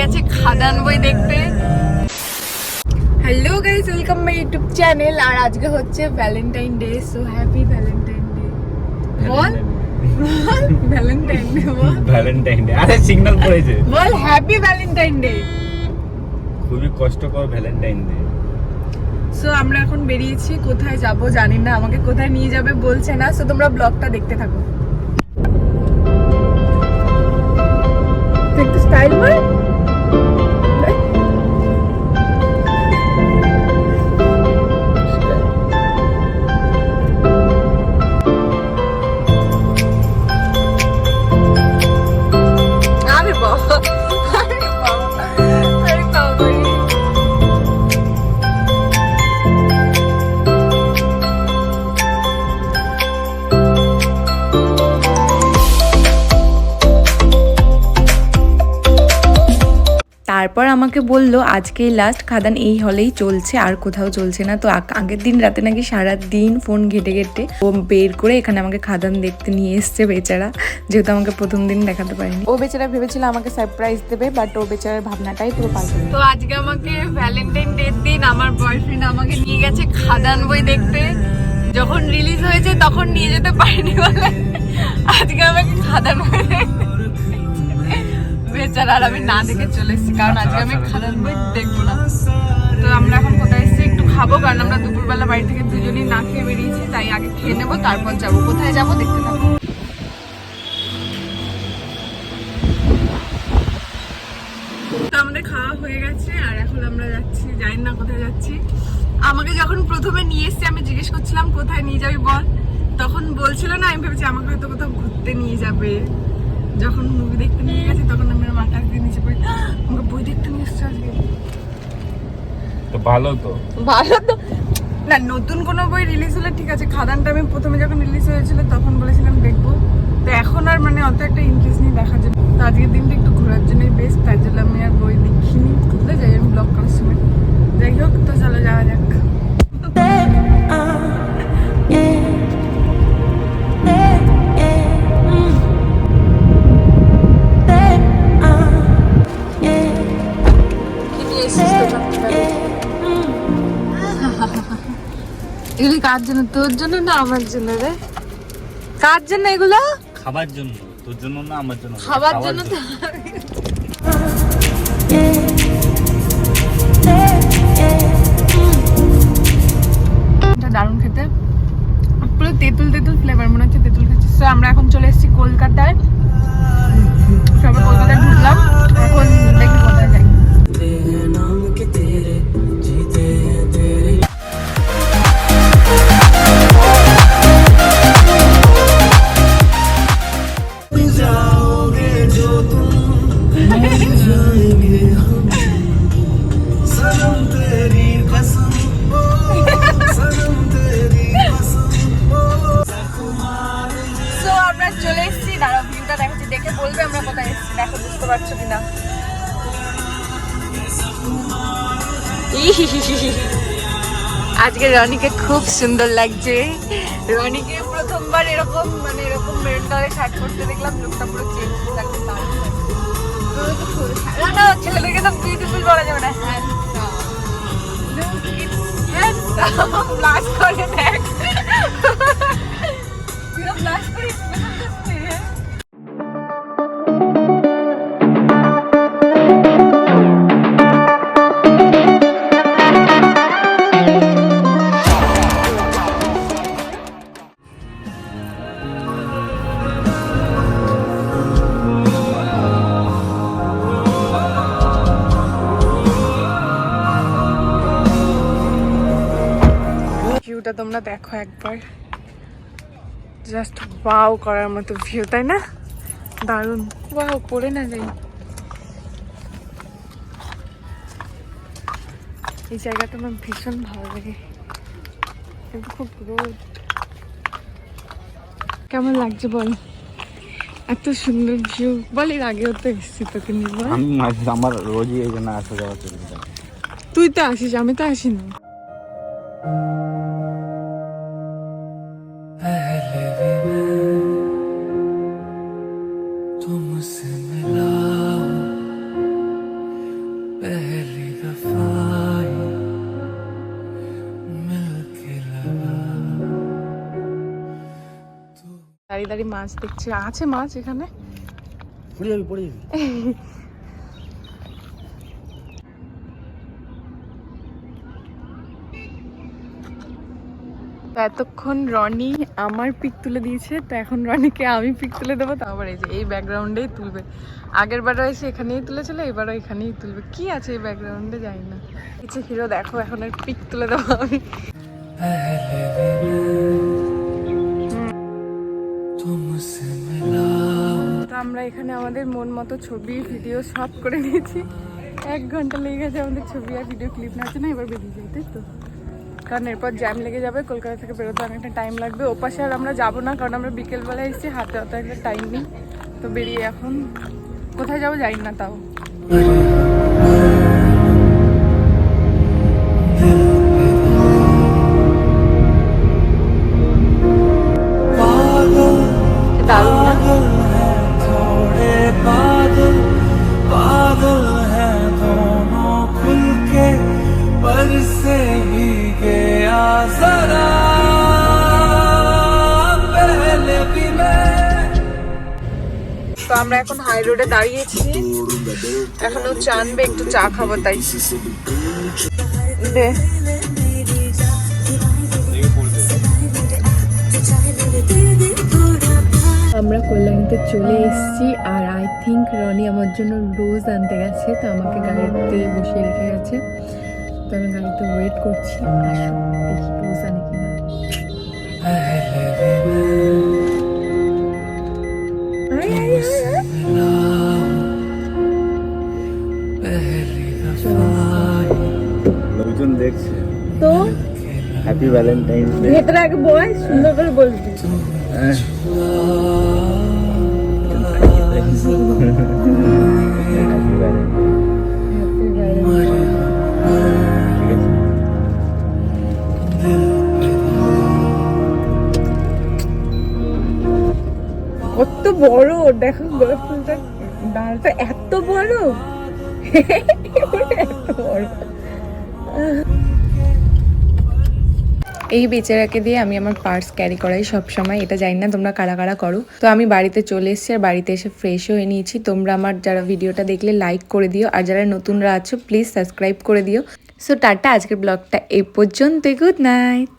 গেছে খাদান বই দেখতে। Hello guys, welcome my YouTube channel. আর আজকে হচ্ছে Valentine day, so happy Valentine day. বল ভ্যালেন্টাইন ডে, বল ভ্যালেন্টাইন ডে। আরে সিগন্যাল পড়েছে, বল হ্যাপি ভ্যালেন্টাইন ডে। খুবই কষ্টকর ভ্যালেন্টাইন ডে। সো আমরা এখন বেরিয়েছি, কোথায় যাব জানি না, আমাকে কোথায় নিয়ে যাবে বলছে না। সো তোমরা ব্লগটা দেখতে থাকো। একটু স্টাইল মার। তারপর আমাকে বলল আজকেই লাস্ট খাদান এই হলেই চলছে, আর কোথাও চলছে না। তো আগের দিন রাতে নাকি সারা দিন ফোন ঘেটে ঘেটে ও বের করে এখানে আমাকে খাদান দেখতে নিয়ে এসছে বেচারা, যেহেতু আমাকে প্রথম দিন দেখাতে পারিনি। ও বেচারা ভেবেছিল আমাকে সারপ্রাইজ দেবে, বাট ও বেচারার ভাবনাটাই পুরো পাল্টে। তো আজকে আমাকে ভ্যালেন্টাইন ডে দিন আমার বয়ফ্রেন্ড আমাকে নিয়ে গেছে খাদান বই দেখতে। যখন রিলিজ হয়েছে তখন নিয়ে যেতে পারিনি বলে আজকে আমাকে খাদান বই দেখতে বেচারা, আর আমি না দেখে চলে এসেছি, কারণ আজকে আমি খাদান বই দেখবো না। তো আমরা এখন কোথায় এসেছি, একটু খাবো, কারণ আমরা দুপুরবেলা বাড়ি থেকে দুজনেই না খেয়ে বেরিয়েছি, তাই আগে খেয়ে নেবো, তারপর যাবো। কোথায় যাবো দেখতে থাকবো। তো আমাদের খাওয়া হয়ে গেছে, আর এখন আমরা যাচ্ছি, জানি না কোথায় যাচ্ছি। আমাকে যখন প্রথমে নিয়ে এসছে আমি জিজ্ঞেস করছিলাম কোথায় নিয়ে যাবি বল, তখন বলছিল না, আমি ভেবেছি আমাকে হয়তো কোথাও ঘুরতে নিয়ে যাবে। যখন মুভি দেখতে নিয়ে গেছে তখন আমরা মাথা দিয়ে নিচে পড়ে আমাকে বই দেখতে নিয়ে এসছে আজকে। তো ভালো তো না, নতুন কোনো বই রিলিজ হলে ঠিক আছে। খাদানটা আমি প্রথমে যখন রিলিজ হয়েছিল তখন বলেছিলাম দেখবো, তো এখন আর মানে অত একটা ইন্টারেস্ট নেই দেখার জন্য। তো আজকের দিনটা একটু ঘোরার জন্যই বেস্ট, তার জন্য আমি আর বই দেখিনি। কোথায় যাই আমি ব্লগ করার সময়। যাই হোক, তো চলো যাওয়া যাক। এগুলি কার জন্য? তোর জন্য না আমার জন্য রে? কার জন্য এগুলো? খাবার জন্য। তোর জন্য না আমার জন্য? খাবার জন্য তো। দারুণ খেতে, পুরো তেঁতুল তেঁতুল ফ্লেভার, মনে হচ্ছে তেঁতুল খাচ্ছি। সো আমরা এখন চলে এসেছি কলকাতায়, সবাই কলকাতায় ঢুকলাম, এখন দেখি কোথায় যাই। চলে এসেছি, দাঁড়াও ভিউটা দেখাচ্ছি, দেখে বলবে আমরা কোথায় এসেছি। দেখো, বুঝতে পারছো কিনা। আজকে রনিকে খুব সুন্দর লাগছে। রনিকে প্রথমবার এরকম মানে এরকম মেরুন কালারের শার্ট পরতে দেখলাম, লুকটা পুরো চেঞ্জ লাগছে, দারুণ লাগছে। ছেলেদেরকে তো বিউটিফুল বলা যাবে না, হ্যান্ডসাম। ব্লাশ করে দেখ, ব্লাশ করিস না। ভিউটা তোমরা দেখো একবার, জাস্ট ওয়াও করার মতো ভিউ, তাই না? দারুণ। ওয়াও, পড়ে না যাই। এই জায়গাটা আমার ভীষণ ভালো লাগে, কিন্তু খুব রোদ। কেমন লাগছে বল? এত সুন্দর ভিউ, বল। এর আগেও তো এসেছি তোকে নিয়ে। আমি আমার রোজই এই জন্য আসা যাওয়া চলে যায়। তুই তো আসিস, আমি তো আসি না। দাঁড়িয়ে দাঁড়িয়ে মাছ দেখছে। আছে মাছ এখানে? পড়ে যাবি পড়ে যাবি। তো এতক্ষণ রনি আমার পিক তুলে দিয়েছে, তো এখন রনিকে আমি পিক তুলে দেবো। তারপর এই যে এই ব্যাকগ্রাউন্ডেই তুলবে। আগের বারও এসে এখানেই তুলেছিল, এবারও এখানেই তুলবে। কি আছে এই ব্যাকগ্রাউন্ডে জানি না। কিছু হিরো দেখো, এখন এর পিক তুলে দেবো আমি। তো আমরা এখানে আমাদের মন মতো ছবি ভিডিও সব করে নিয়েছি। 1 ঘন্টা লেগে গেছে আমাদের ছবি আর ভিডিও ক্লিপ নেওয়ার জন্য। এবার বেরিয়ে যাই, তাই তো? কারণ এরপর জ্যাম লেগে যাবে, কলকাতা থেকে বেরোতে অনেকটা টাইম লাগবে। ওপাশে আর আমরা যাবো না, কারণ আমরা বিকেলবেলা এসেছি, হাতে অত একটা টাইম নেই। তো বেরিয়ে এখন কোথায় যাবো জানি না তাও। দারুণ না? তো আমরা এখন হাই রোডে দাঁড়িয়েছি, এখনো চা আনবে, একটু চা খাবো তাই। দে আমরা কল্যাণীতে চলে এসেছি, আর আই থিঙ্ক রনি আমার জন্য রোজ আনতে গেছে, তো আমাকে গাড়িতে বসিয়ে রেখে গেছে। তো আমি গাড়িতে ওয়েট করছি, আসুক দেখি রোজ আনে কিনা। লোকজন দেখছে তো হ্যাপি ভ্যালেন্টাইন ডে। ভেতরে আগে বয়, সুন্দর করে বলবি। কত বড় দেখো গোলাপ ফুলটা, ডালটা এত বড়, এত বড়। এই বেচারাকে দিয়ে আমি আমার পার্স ক্যারি করাই সব সময়, এটা জানি না তোমরা কারা কারা করো। তো আমি বাড়িতে চলে এসেছি, আর বাড়িতে এসে ফ্রেশ হয়ে নিয়েছি। তোমরা আমার যারা ভিডিওটা দেখলে লাইক করে দিও, আর যারা নতুনরা আছো প্লিজ সাবস্ক্রাইব করে দিও। সো টাটা, আজকের ব্লগটা এই পর্যন্তই। Good night.